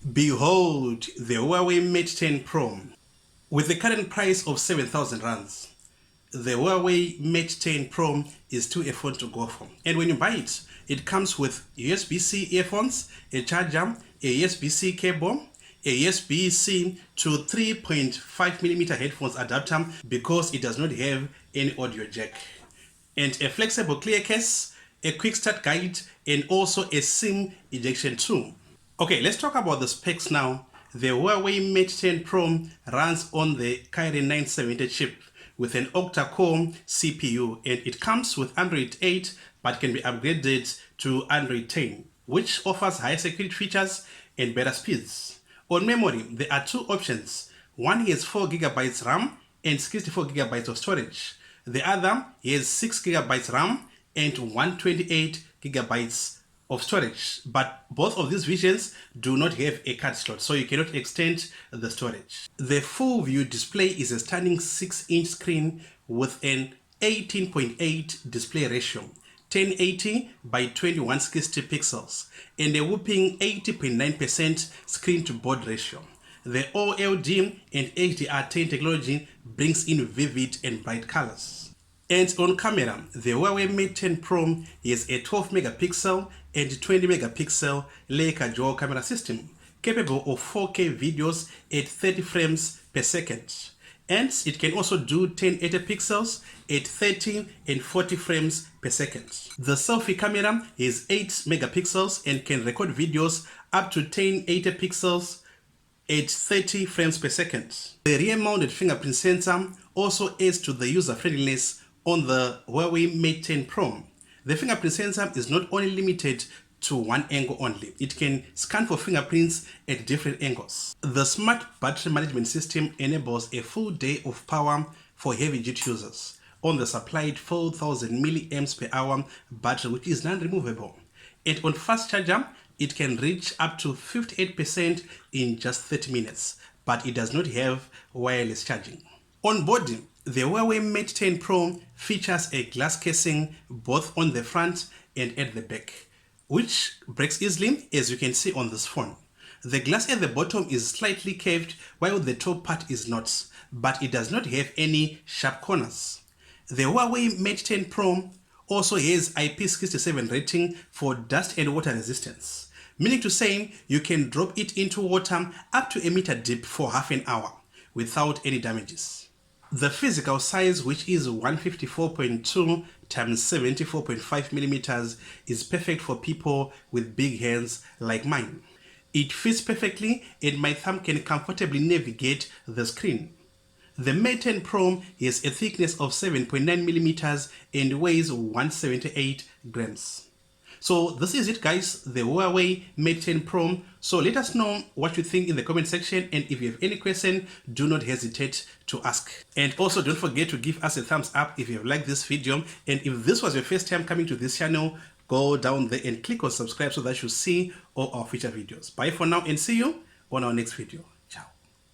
Behold the Huawei Mate 10 Pro. With the current price of 7,000 rands, the Huawei Mate 10 Pro is still a phone to go for. And when you buy it, it comes with USB-C earphones, a charger, a USB-C cable, a USB-C to 3.5mm headphones adapter because it does not have any audio jack, and a flexible clear case, a quick start guide, and also a SIM ejection tool. Okay, let's talk about the specs now. The Huawei Mate 10 Pro runs on the Kirin 970 chip with an octa-core CPU, and it comes with Android 8 but can be upgraded to Android 10, which offers higher security features and better speeds. On memory, there are two options. One has 4GB RAM and 64GB of storage. The other has 6GB RAM and 128GB of storage, but both of these versions do not have a card slot, so you cannot extend the storage. The full view display is a stunning 6-inch screen with an 18.8 display ratio, 1080 by 2160 pixels, and a whopping 80.9% screen to board ratio. The OLED and HDR10 technology brings in vivid and bright colors. And on camera, the Huawei Mate 10 Pro has a 12MP and 20MP Leica dual camera system, capable of 4K videos at 30 frames per second. And it can also do 1080p at 30 and 40 frames per second. The selfie camera is 8MP and can record videos up to 1080p at 30 frames per second. The rear-mounted fingerprint sensor also adds to the user-friendliness on the Huawei Mate 10 Pro. The fingerprint sensor is not only limited to one angle only, it can scan for fingerprints at different angles. The smart battery management system enables a full day of power for heavy-duty users on the supplied 4000 mAh battery, which is non-removable. And on fast charger, it can reach up to 58% in just 30 minutes, but it does not have wireless charging. On body, the Huawei Mate 10 Pro features a glass casing both on the front and at the back, which breaks easily, as you can see on this phone. The glass at the bottom is slightly curved while the top part is not, but it does not have any sharp corners. The Huawei Mate 10 Pro also has IP67 rating for dust and water resistance, meaning to say you can drop it into water up to a meter deep for half an hour without any damages. The physical size, which is 154.2 times 74.5mm, is perfect for people with big hands like mine. It fits perfectly and my thumb can comfortably navigate the screen. The Mate 10 Pro has a thickness of 7.9mm and weighs 178 grams. So this is it, guys, the Huawei Mate 10 Pro. So let us know what you think in the comment section, and if you have any question, do not hesitate to ask. And also don't forget to give us a thumbs up if you have liked this video, and if this was your first time coming to this channel, go down there and click on subscribe so that you see all our future videos. Bye for now and see you on our next video.